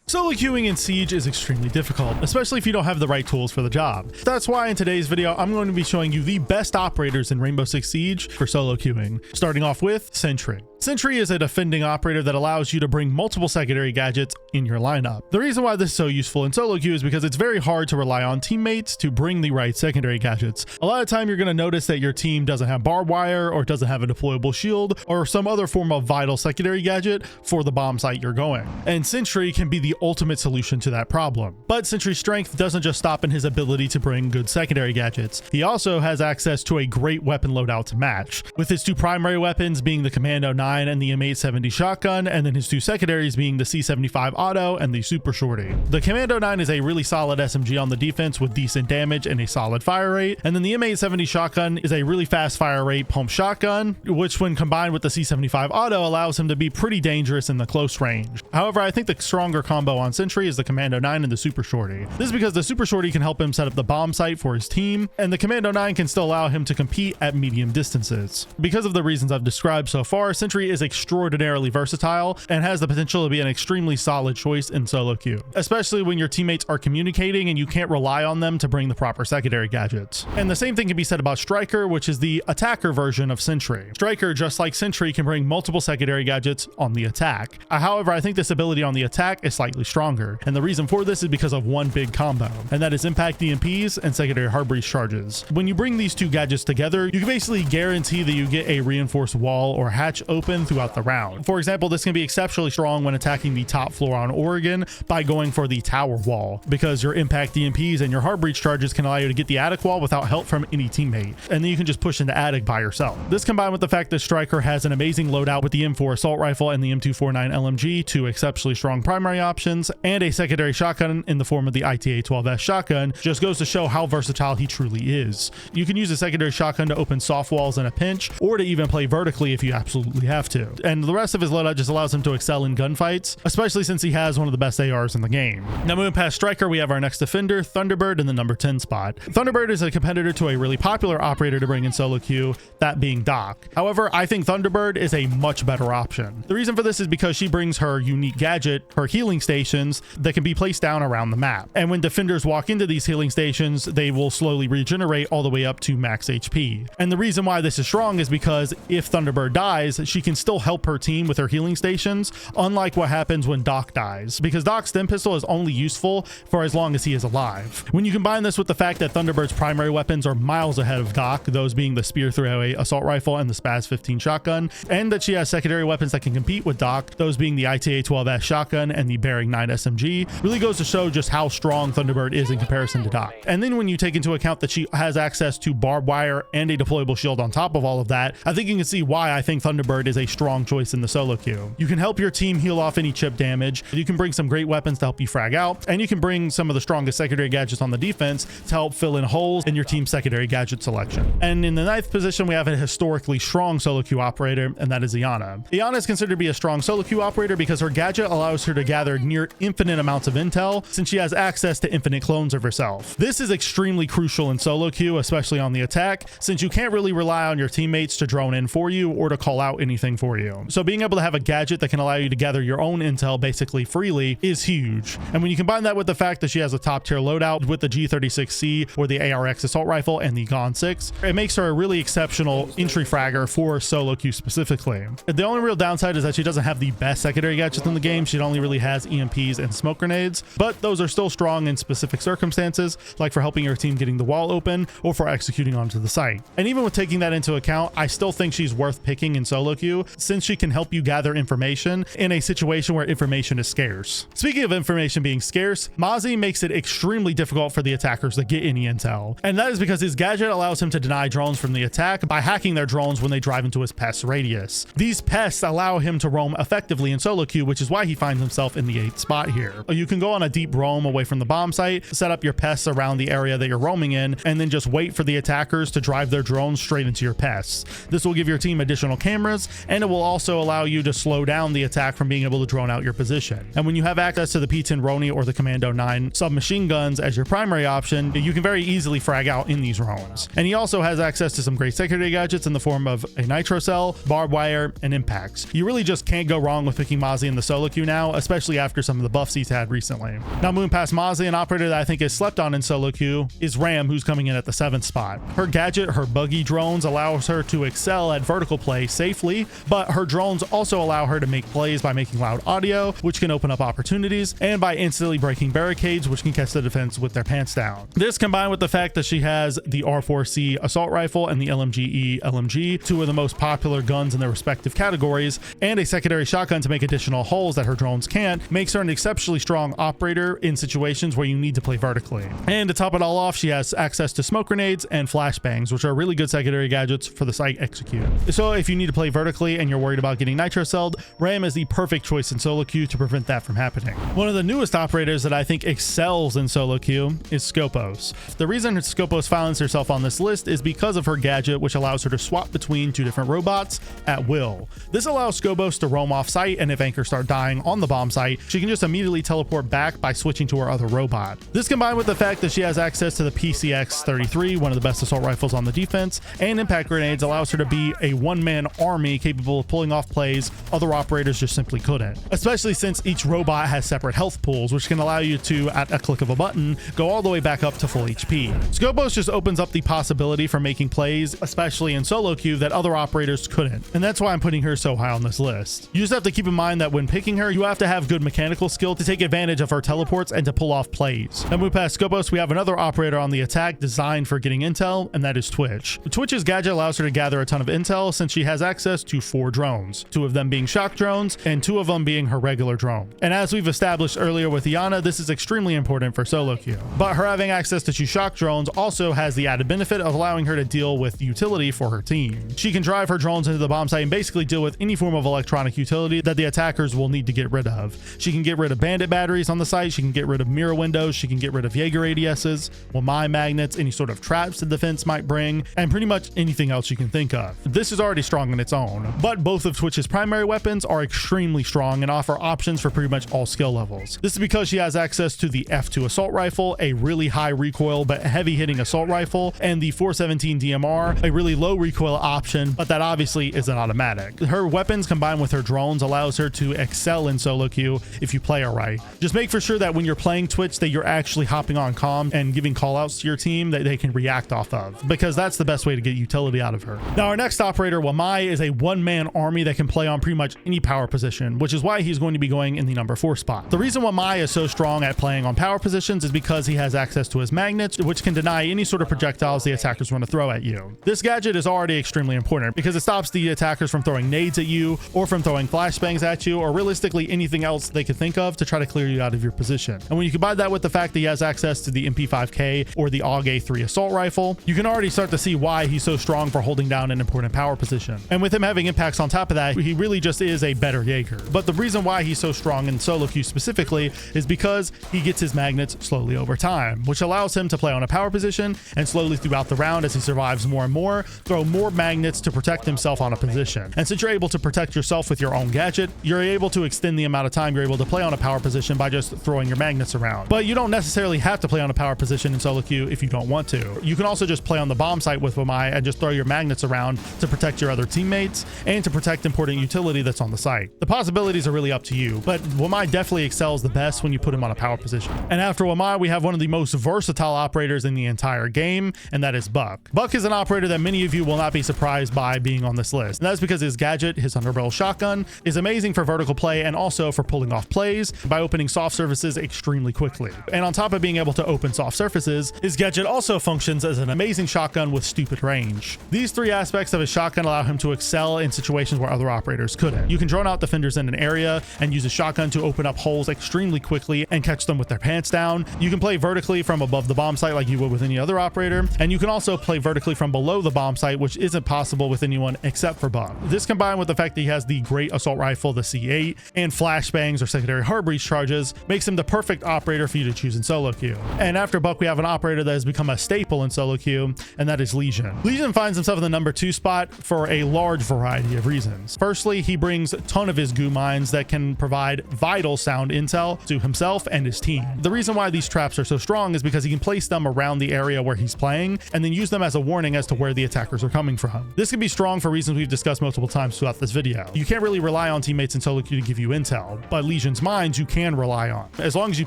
Solo queuing in Siege is extremely difficult, especially if you don't have the right tools for the job. That's why in today's video, I'm going to be showing you the best operators in Rainbow Six Siege for solo queuing, starting off with Sentry. Sentry is a defending operator that allows you to bring multiple secondary gadgets in your lineup. The reason why this is so useful in solo queue is because it's very hard to rely on teammates to bring the right secondary gadgets. A lot of time you're going to notice that your team doesn't have barbed wire or doesn't have a deployable shield or some other form of vital secondary gadget for the bomb site you're going. And Sentry can be the ultimate solution to that problem. But Sentry's strength doesn't just stop in his ability to bring good secondary gadgets. He also has access to a great weapon loadout to match, with his two primary weapons being the Commando 9 and the M870 shotgun, and then his two secondaries being the C75 auto and the Super Shorty. The Commando 9 is a really solid SMG on the defense with decent damage and a solid fire rate, and then the M870 shotgun is a really fast fire rate pump shotgun, which when combined with the C75 auto allows him to be pretty dangerous in the close range. However, I think the stronger combo on Sentry is the Commando 9 and the Super Shorty. This is because the Super Shorty can help him set up the bomb site for his team, and the Commando 9 can still allow him to compete at medium distances. Because of the reasons I've described so far, Sentry is extraordinarily versatile and has the potential to be an extremely solid choice in solo queue, especially when your teammates are communicating and you can't rely on them to bring the proper secondary gadgets. And the same thing can be said about Striker, which is the attacker version of Sentry. Striker, just like Sentry, can bring multiple secondary gadgets on the attack. However, I think this ability on the attack is slightly stronger, and the reason for this is because of one big combo, and that is impact DMPs and secondary hard breach charges. When you bring these two gadgets together, you can basically guarantee that you get a reinforced wall or hatch open throughout the round. For example, this can be exceptionally strong when attacking the top floor on Oregon by going for the tower wall, because your impact DMPs and your hard breach charges can allow you to get the attic wall without help from any teammate, and then you can just push into attic by yourself. This combined with the fact that Striker has an amazing loadout with the M4 assault rifle and the M249 LMG, two exceptionally strong primary options, and a secondary shotgun in the form of the ITA-12S shotgun, just goes to show how versatile he truly is. You can use a secondary shotgun to open soft walls in a pinch, or to even play vertically if you absolutely have to. And the rest of his loadout just allows him to excel in gunfights, especially since he has one of the best ARs in the game. Now moving past Striker, we have our next defender, Thunderbird, in the number 10 spot. Thunderbird is a competitor to a really popular operator to bring in solo queue, that being Doc. However, I think Thunderbird is a much better option. The reason for this is because she brings her unique gadget, her healing stations, that can be placed down around the map. And when defenders walk into these healing stations, they will slowly regenerate all the way up to max HP. And the reason why this is strong is because if Thunderbird dies, she can still help her team with her healing stations, unlike what happens when Doc dies, because Doc's stim pistol is only useful for as long as he is alive. When you combine this with the fact that Thunderbird's primary weapons are miles ahead of Doc, those being the Spear 308 assault rifle and the Spaz 15 shotgun, and that she has secondary weapons that can compete with Doc, those being the ITA-12S shotgun and the Bearing 9 SMG, really goes to show just how strong Thunderbird is in comparison to Doc. And then when you take into account that she has access to barbed wire and a deployable shield on top of all of that, I think you can see why I think Thunderbird is a strong choice in the solo queue. You can help your team heal off any chip damage, you can bring some great weapons to help you frag out, and you can bring some of the strongest secondary gadgets on the defense to help fill in holes in your team's secondary gadget selection. And in the 9th position, we have a historically strong solo queue operator, and that is Iana. Iana is considered to be a strong solo queue operator because her gadget allows her to gather near infinite amounts of intel, since she has access to infinite clones of herself. This is extremely crucial in solo queue, especially on the attack, since you can't really rely on your teammates to drone in for you or to call out anything for you. So being able to have a gadget that can allow you to gather your own intel basically freely is huge. And when you combine that with the fact that she has a top tier loadout with the G36C or the ARX assault rifle and the GON 6, it makes her a really exceptional entry fragger for solo queue specifically. The only real downside is that she doesn't have the best secondary gadgets in the game. She only really has EMPs and smoke grenades, but those are still strong in specific circumstances, like for helping your team getting the wall open or for executing onto the site. And even with taking that into account, I still think she's worth picking in solo queue, since she can help you gather information in a situation where information is scarce. Speaking of information being scarce, Mozzie makes it extremely difficult for the attackers to get any intel, and that is because his gadget allows him to deny drones from the attack by hacking their drones when they drive into his pest radius. These pests allow him to roam effectively in solo queue, which is why he finds himself in the 8th spot here. You can go on a deep roam away from the bomb site, set up your pests around the area that you're roaming in, and then just wait for the attackers to drive their drones straight into your pests. This will give your team additional cameras and it will also allow you to slow down the attack from being able to drone out your position. And when you have access to the P10 Roni or the Commando 9 submachine guns as your primary option, you can very easily frag out in these rounds. And he also has access to some great secondary gadgets in the form of a nitro cell, barbed wire, and impacts. You really just can't go wrong with picking Mozzie in the solo queue now, especially after some of the buffs he's had recently. Now moving past Mozzie, an operator that I think is slept on in solo queue is Ram, who's coming in at the 7th spot. Her gadget, her buggy drones, allows her to excel at vertical play safely, but her drones also allow her to make plays by making loud audio, which can open up opportunities, and by instantly breaking barricades, which can catch the defense with their pants down. This combined with the fact that she has the R4C assault rifle and the LMG-E LMG, two of the most popular guns in their respective categories, and a secondary shotgun to make additional holes that her drones can't, makes her an exceptionally strong operator in situations where you need to play vertically. And to top it all off, she has access to smoke grenades and flashbangs, which are really good secondary gadgets for the site execute. So if you need to play vertically and you're worried about getting nitro celled, Ram is the perfect choice in solo queue to prevent that from happening. One of the newest operators that I think excels in solo queue is Scopos. The reason Scopos finds herself on this list is because of her gadget, which allows her to swap between two different robots at will. This allows Scopos to roam off site, and if anchors start dying on the bomb site, she can just immediately teleport back by switching to her other robot. This combined with the fact that she has access to the PCX-33, one of the best assault rifles on the defense, and impact grenades, allows her to be a one-man army capable of pulling off plays other operators just simply couldn't, especially since each robot has separate health pools, which can allow you to, at a click of a button, go all the way back up to full HP. Scopos just opens up the possibility for making plays, especially in solo queue, that other operators couldn't, and that's why I'm putting her so high on this list. You just have to keep in mind that when picking her, you have to have good mechanical skill to take advantage of her teleports and to pull off plays. Now move past Scopos, we have another operator on the attack designed for getting intel, and that is Twitch. Twitch's gadget allows her to gather a ton of intel since she has access to 4 drones, 2 of them being shock drones and 2 of them being her regular drone. And as we've established earlier with Iana, this is extremely important for solo queue. But her having access to 2 shock drones also has the added benefit of allowing her to deal with utility for her team. She can drive her drones into the bomb site and basically deal with any form of electronic utility that the attackers will need to get rid of. She can get rid of bandit batteries on the site, she can get rid of mirror windows, she can get rid of Jaeger ADSs, Wamai magnets, any sort of traps the defense might bring, and pretty much anything else you can think of. This is already strong on its own, but both of Twitch's primary weapons are extremely strong and offer options for pretty much all skill levels. This is because she has access to the F2 assault rifle, a really high recoil but heavy hitting assault rifle, and the 417 DMR, a really low recoil option, but that obviously is an automatic. Her weapons combined with her drones allows her to excel in solo queue if you play her right. Just make for sure that when you're playing Twitch that you're actually hopping on comm and giving callouts to your team that they can react off of, because that's the best way to get utility out of her. Now our next operator, Wamai, is a one-man army that can play on pretty much any power position, which is why he's going to be going in the number 4 spot. The reason Wamai is so strong at playing on power positions is because he has access to his magnets, which can deny any sort of projectiles the attackers want to throw at you. This gadget is already extremely important because it stops the attackers from throwing nades at you or from throwing flashbangs at you or realistically anything else they could think of to try to clear you out of your position. And when you combine that with the fact that he has access to the MP5K or the AUG A3 assault rifle, you can already start to see why he's so strong for holding down an important power position. And with him having impacts on top of that, he really just is a better Jaeger. But the reason why he's so strong in solo queue specifically is because he gets his magnets slowly over time, which allows him to play on a power position and slowly throughout the round as he survives more and more, throw more magnets to protect himself on a position. And since you're able to protect yourself with your own gadget, you're able to extend the amount of time you're able to play on a power position by just throwing your magnets around. But you don't necessarily have to play on a power position in solo queue if you don't want to. You can also just play on the bomb site with Wamai and just throw your magnets around to protect your other teammates and to protect important utility that's on the site. The possibilities are really up to you, but Wamai definitely excels the best when you put him on a power position. And after Wamai, we have one of the most versatile operators in the entire game, and that is Buck. Buck is an operator that many of you will not be surprised by being on this list. And that's because his gadget, his underbarrel shotgun, is amazing for vertical play and also for pulling off plays by opening soft surfaces extremely quickly. And on top of being able to open soft surfaces, his gadget also functions as an amazing shotgun with stupid range. These 3 aspects of his shotgun allow him to excel in situations where other operators couldn't. You can drone out defenders in an area and use a shotgun to open up holes extremely quickly and catch them with their pants down. You can play vertically from above the bomb site like you would with any other operator, and you can also play vertically from below the bomb site, which isn't possible with anyone except for Buck. This combined with the fact that he has the great assault rifle, the C8, and flashbangs or secondary hard breach charges makes him the perfect operator for you to choose in solo queue. And after Buck, we have an operator that has become a staple in solo queue, and that is Legion. Legion finds himself in the number 2 spot for a large variety variety of reasons. Firstly, he brings a ton of his goo mines that can provide vital sound intel to himself and his team. The reason why these traps are so strong is because he can place them around the area where he's playing and then use them as a warning as to where the attackers are coming from. This can be strong for reasons we've discussed multiple times throughout this video. You can't really rely on teammates in solo queue to give you intel, but Legion's mines you can rely on, as long as you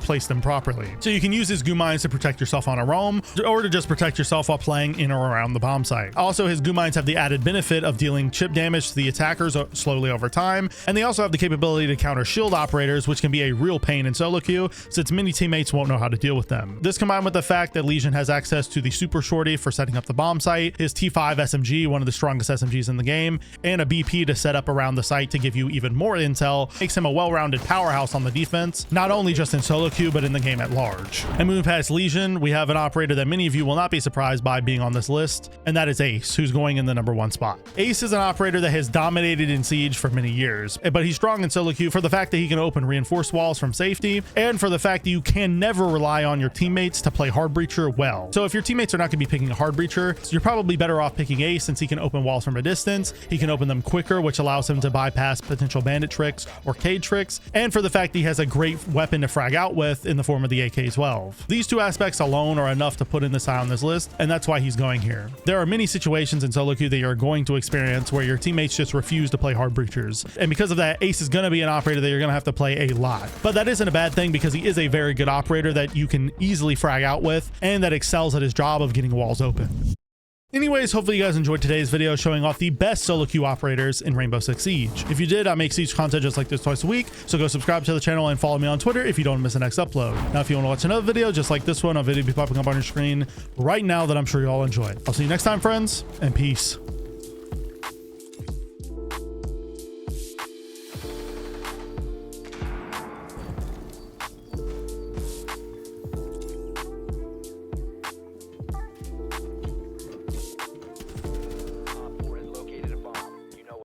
place them properly. So you can use his goo mines to protect yourself on a roam, or to just protect yourself while playing in or around the bomb site. Also, his goo mines have the added benefit of dealing chip damage to the attackers slowly over time, and they also have the capability to counter shield operators, which can be a real pain in solo queue, since many teammates won't know how to deal with them. This combined with the fact that Legion has access to the super shorty for setting up the bomb site, his T5 SMG, one of the strongest SMGs in the game, and a BP to set up around the site to give you even more intel, makes him a well-rounded powerhouse on the defense, not only just in solo queue, but in the game at large. And moving past Legion, we have an operator that many of you will not be surprised by being on this list, and that is Ace, who's going in the #1 spot. Ace is an operator that has dominated in Siege for many years, but he's strong in solo queue for the fact that he can open reinforced walls from safety, and for the fact that you can never rely on your teammates to play hard breacher well. So if your teammates are not going to be picking a hard breacher, you're probably better off picking Ace, since he can open walls from a distance, he can open them quicker, which allows him to bypass potential bandit tricks or Cade tricks, and for the fact that he has a great weapon to frag out with in the form of the AK-12. These two aspects alone are enough to put in this high on this list, and that's why he's going here. There are many situations in solo queue that you're going to experience where your teammates just refuse to play hard breachers, and because of that, Ace is going to be an operator that you're going to have to play a lot. But that isn't a bad thing, because he is a very good operator that you can easily frag out with, and that excels at his job of getting walls open. Anyways, hopefully you guys enjoyed today's video showing off the best solo queue operators in Rainbow Six Siege. If you did, I make Siege content just like this twice a week, so go subscribe to the channel and follow me on Twitter if you don't miss the next upload. Now, if you want to watch another video just like this one, a video will be popping up on your screen right now that I'm sure you all enjoy. I'll see you next time, friends, and peace.